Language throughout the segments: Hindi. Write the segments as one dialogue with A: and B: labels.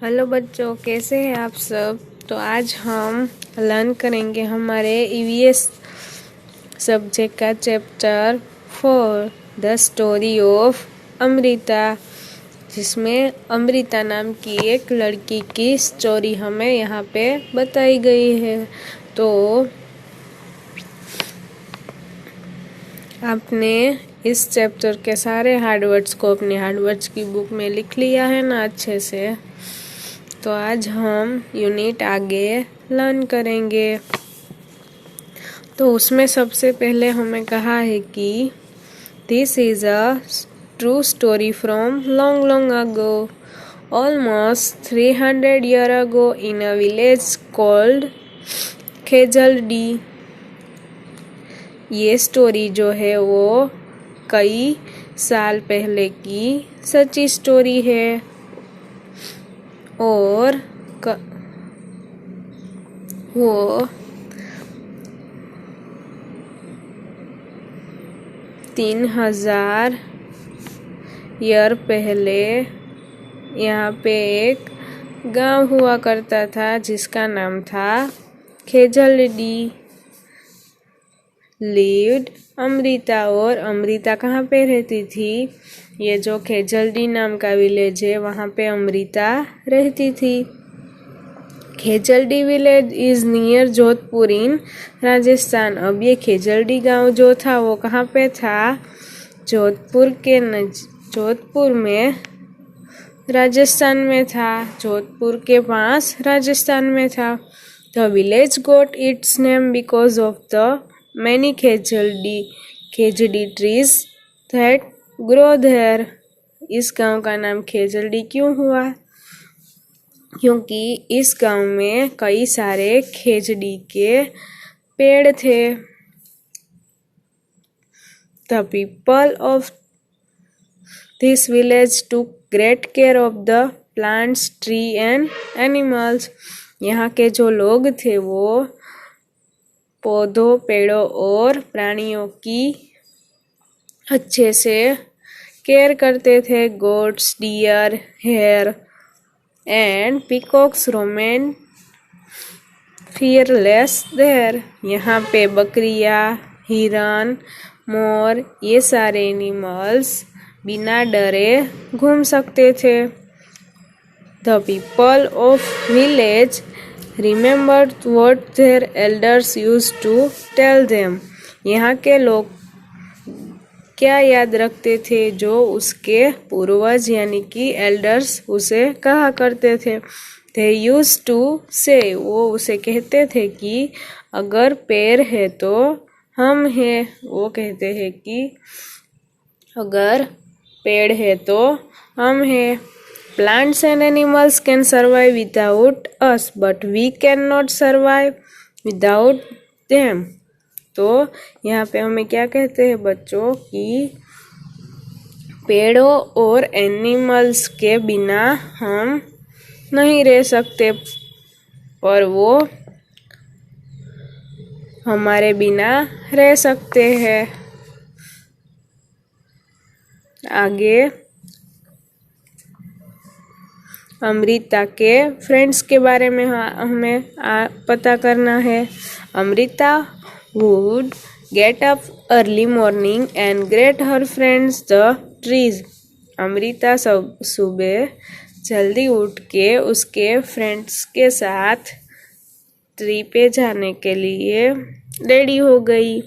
A: हेलो बच्चों, कैसे हैं आप सब। तो आज हम लर्न करेंगे हमारे ईवीएस सब्जेक्ट का chapter 4 the story of Amrita, जिसमें अमृता नाम की एक लड़की की स्टोरी हमें यहाँ पे बताई गई है। तो आपने इस चैप्टर के सारे हार्डवर्ड्स को अपने हार्डवर्ड्स की बुक में लिख लिया है ना अच्छे से। तो आज हम यूनिट आगे लर्न करेंगे। तो उसमें सबसे पहले हमें कहा है कि this is a true story from long long ago, almost 300 year ago in a village called Khejarli. ये स्टोरी जो है वो कई साल पहले की सच्ची स्टोरी है और वो 3000 ईयर पहले यहाँ पे एक गांव हुआ करता था जिसका नाम था खेजलडी। लिव्ड अमृता, और अमृता कहाँ पे रहती थी? ये जो खेजलडी नाम का विलेज है वहाँ पे अमृता रहती थी। खेजलडी विलेज इज नियर जोधपुर इन राजस्थान। अब ये खेजलडी गांव जो था वो कहाँ पे था? जोधपुर में राजस्थान में था। जोधपुर के पास राजस्थान में था। The village got its name because of the many khejri trees that grow there. इस गांव का नाम खेजड़ी क्यों हुआ? क्योंकि इस गांव में कई सारे खेजड़ी के पेड़ थे। The people of this village took great care of the plants, tree and animals. यहाँ के जो लोग थे वो पौधों, पेड़ों और प्राणियों की अच्छे से केयर करते थे। Goats, deer, hare and peacocks roam fearless there. यहाँ पे बकरियाँ, हिरन, मोर, ये सारे एनिमल्स बिना डरे घूम सकते थे। The people of village remembered what their elders used to tell them. यहाँ के लोग क्या याद रखते थे जो उसके पूर्वज यानी कि एल्डर्स उसे कहा करते थे। They used to say, वो उसे कहते थे कि अगर पेड़ है तो हम हैं। वो कहते हैं कि अगर पेड़ है तो हम हैं। Plants and animals can survive without us, but we cannot survive without them. तो यहाँ पे हमें क्या कहते हैं बच्चों कि पेड़ों और एनिमल्स के बिना हम नहीं रह सकते, पर वो हमारे बिना रह सकते हैं। आगे अमृता के फ्रेंड्स के बारे में हमें पता करना है। Amrita would get up early morning and greet her friends the trees. Amrita सुबह जल्दी उठ के उसके फ्रेंड्स के साथ ट्री पे जाने के लिए रेडी हो गई।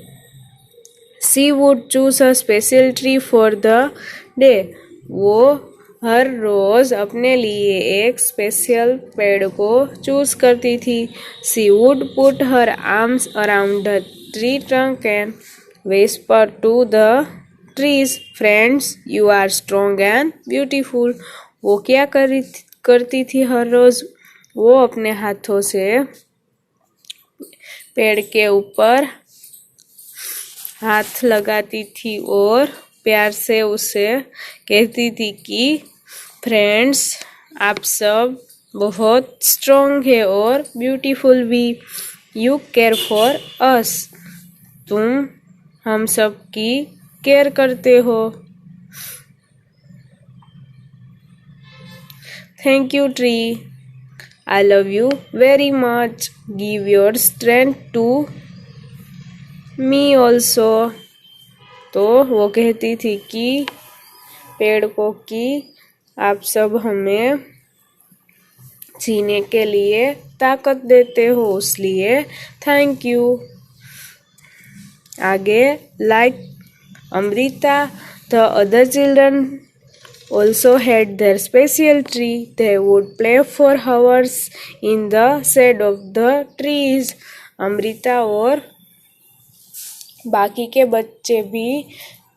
A: She would choose a special tree for the day. वो हर रोज अपने लिए एक स्पेशल पेड़ को चूज करती थी। She would put her arms around the tree trunk and whisper to the trees, friends, you are strong and beautiful. वो क्या करती थी हर रोज? वो अपने हाथों से पेड़ के ऊपर हाथ लगाती थी और प्यार से उसे कहती थी कि फ्रेंड्स, आप सब बहुत स्ट्रॉन्ग है और ब्यूटीफुल भी। यू केयर फॉर अस, तुम हम सब की केयर करते हो। Thank you tree, I love you very much, give your strength to me also. तो वो कहती थी कि पेड़ को कि आप सब हमें जीने के लिए ताकत देते हो, इसलिए थैंक यू। आगे, like Amrita the other children also had their special tree. They would play for hours in the shade of the trees. Amrita और बाकी के बच्चे भी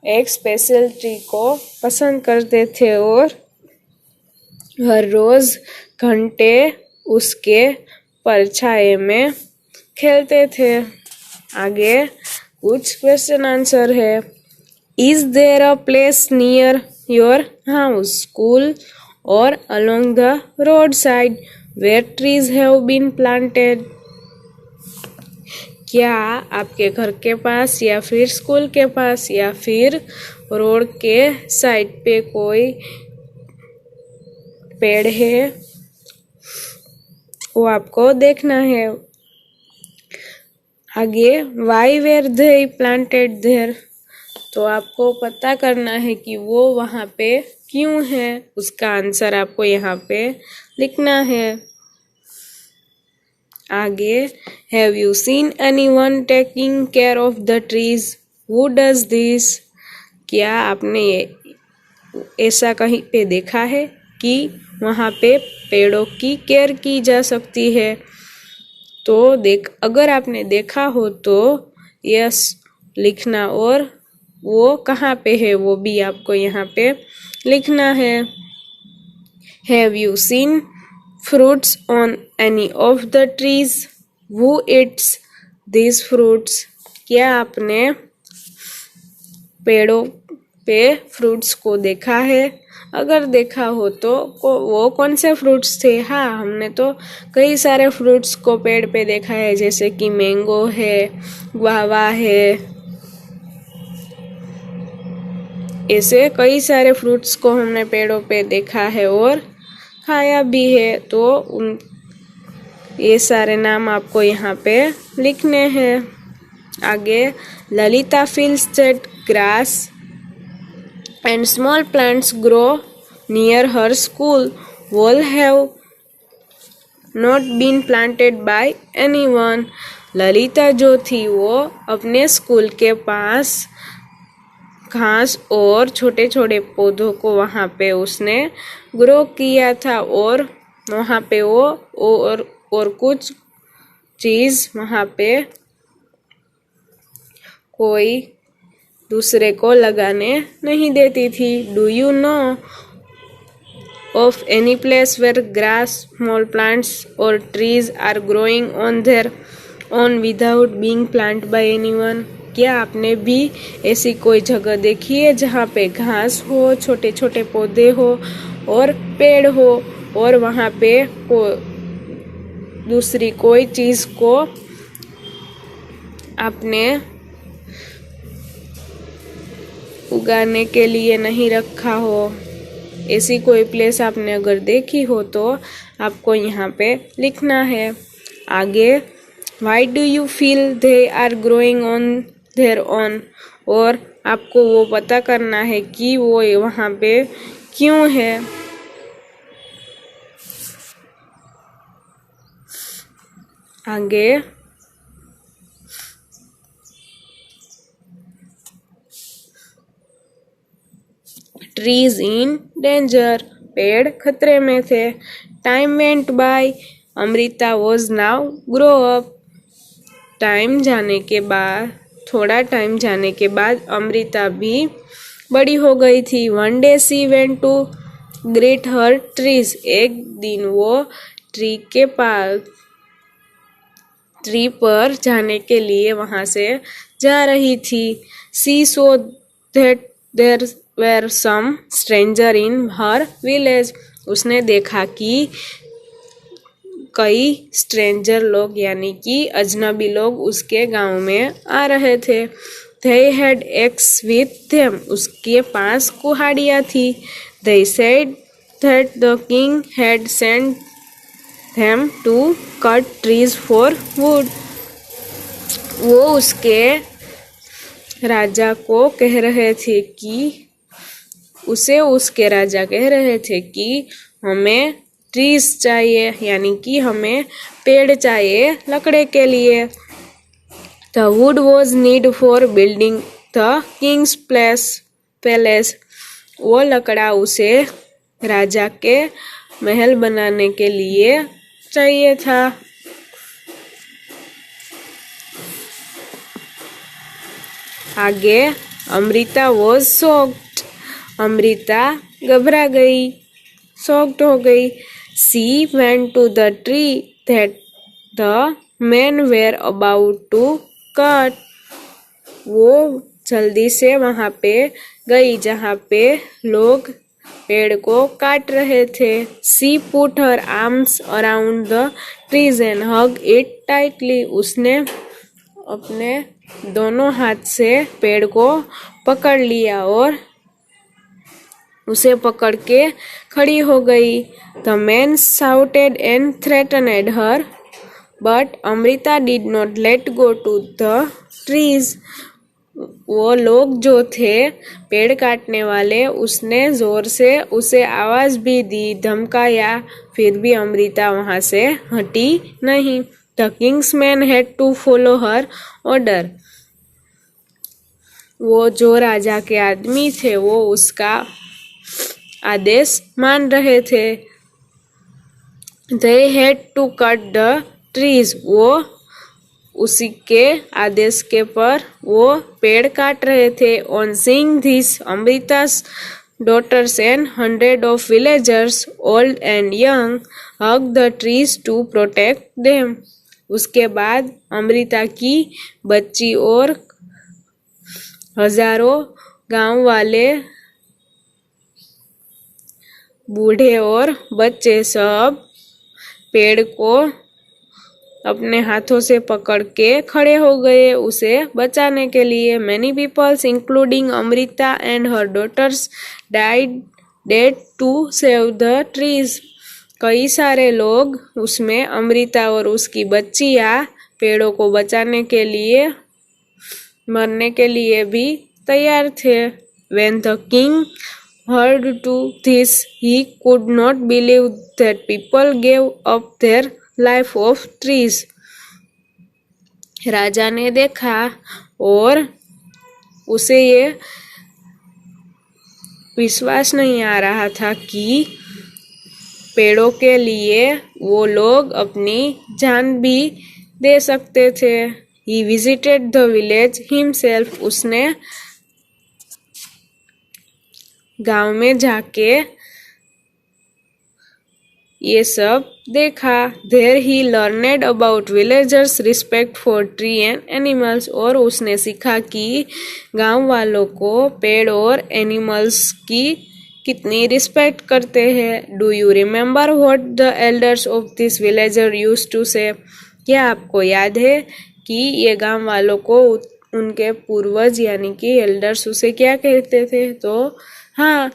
A: एक स्पेशल ट्री को पसंद करते थे और हर रोज घंटे उसके परछाए में खेलते थे। आगे कुछ क्वेश्चन आंसर है। Is there a place near your house, school or along the roadside where trees have been planted? क्या आपके घर के पास या फिर स्कूल के पास या फिर रोड के साइड पे कोई पेड़ है, वो आपको देखना है। आगे, why were they planted there? तो आपको पता करना है कि वो वहाँ पे क्यों है, उसका आंसर आपको यहाँ पे लिखना है। आगे, have you seen anyone taking care of the trees, who does this? क्या आपने ऐसा कहीं पे देखा है कि वहाँ पे पेड़ों की केयर की जा सकती है? तो अगर आपने देखा हो तो यस लिखना और वो कहाँ पे है वो भी आपको यहाँ पे लिखना है। Have you seen fruits on any of the trees, who Yeats this fruits? क्या आपने पेड़ों पे फ्रूट्स को देखा है? अगर देखा हो तो वो कौन से फ्रूट्स थे? हाँ, हमने तो कई सारे फ्रूट्स को पेड़ पे देखा है, जैसे कि मैंगो है, गुआवा है, ऐसे कई सारे फ्रूट्स को हमने पेड़ों पे देखा है और खाया भी है। तो ये सारे नाम आपको यहाँ पे लिखने हैं। आगे, Lalita feels that grass and small plants grow near her school all have not been planted by anyone. Lalita जो थी वो अपने स्कूल के पास घास और छोटे छोटे पौधों को वहाँ पे उसने ग्रो किया था और वहाँ पे वो और कुछ चीज़ वहाँ पे कोई दूसरे को लगाने नहीं देती थी। Do you know of any place where grass, small plants और trees are growing on their own without being plant by anyone? क्या आपने भी ऐसी कोई जगह देखी है जहाँ पे घास हो, छोटे छोटे पौधे हो और पेड़ हो और वहाँ पे दूसरी कोई चीज़ को आपने उगाने के लिए नहीं रखा हो? ऐसी कोई प्लेस आपने अगर देखी हो तो आपको यहाँ पे लिखना है। आगे, why do you feel they are growing on their own? और आपको वो पता करना है कि वो वहाँ पे क्यों है। आगे, ट्रीज इन डेंजर, पेड़ खतरे में थे। Time went by, Amrita was now grow up. Time जाने के बाद, थोड़ा टाइम जाने के बाद अमृता भी बड़ी हो गई थी। One day she went to greet her trees, एक दिन वो ट्री पर जाने के लिए वहाँ से जा रही थी। See so that there were some stranger in her village, उसने देखा कि कई स्ट्रेंजर लोग यानी कि अजनबी लोग उसके गांव में आ रहे थे। They had eggs with them, उसके पास कुहाड़ियाँ थी। They said that the king had sent them to cut trees for wood. वो उसके राजा को कह रहे थे कि उसके राजा कह रहे थे कि हमें ट्रीज चाहिए, यानी कि हमें पेड़ चाहिए लकड़े के लिए। The wood was need for building the king's palace. वो लकड़ा उसे राजा के महल बनाने के लिए चाहिए था। आगे अमृता was shocked. अमृता घबरा गई, shocked हो गई। She went to the tree that the men were about to cut. वो जल्दी से वहाँ पे गई जहाँ पे लोग पेड़ को काट रहे थे। She put her arms around the trees and hugged it tightly. उसने अपने दोनों हाथ से पेड़ को पकड़ लिया और उसे पकड़ के खड़ी हो गई। The men shouted and threatened her, but Amrita did not let go to the trees. वो लोग जो थे पेड़ काटने वाले, उसने जोर से उसे आवाज भी दी, धमकाया, फिर भी अमृता वहां से हटी नहीं। The king's men had to follow her order. वो जो राजा के आदमी थे वो उसका आदेश मान रहे थे। They had to cut the trees. वो उसी के आदेश के पर वो पेड़ काट रहे थे। On seeing this, Amrita's daughters and hundreds of villagers, old and young, hugged the trees to protect them. उसके बाद अमृता की बच्ची और हजारों गांव वाले बूढ़े और बच्चे सब पेड़ को अपने हाथों से पकड़ के खड़े हो गए उसे बचाने के लिए। Many people, including Amrita and her daughters, died to save the trees. कई सारे लोग उसमें अमृता और उसकी बच्चियां पेड़ों को बचाने के लिए मरने के लिए भी तैयार थे। When the king heard to this, he could not believe that people gave up their life of trees. राजा ने देखा और उसे ये विश्वास नहीं आ रहा था कि पेड़ों के लिए वो लोग अपनी जान भी दे सकते थे। He visited the village himself. उसने गांव में जाके ये सब देखा। There he learned about villagers' respect for tree and animals. और उसने सीखा कि गांव वालों को पेड़ और एनिमल्स की कितनी रिस्पेक्ट करते हैं। Do you remember what the elders of this villager used to say? क्या आपको याद है कि ये गांव वालों को उनके पूर्वज यानी कि एल्डर्स उसे क्या कहते थे? तो हाँ,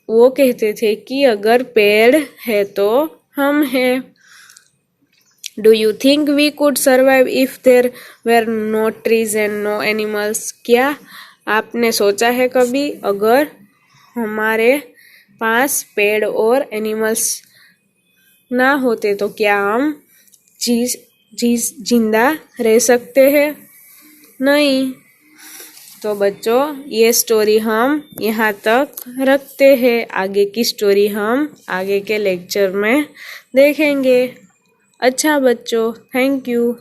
A: वो कहते थे कि अगर पेड़ है तो हम हैं। Do you think we could survive if there were no trees and no animals? क्या आपने सोचा है कभी अगर हमारे पास पेड़ और एनिमल्स ना होते तो क्या हम जिंदा रह सकते हैं? नहीं। तो बच्चों, ये स्टोरी हम यहाँ तक रखते हैं। आगे की स्टोरी हम आगे के लेक्चर में देखेंगे। अच्छा बच्चों, थैंक यू।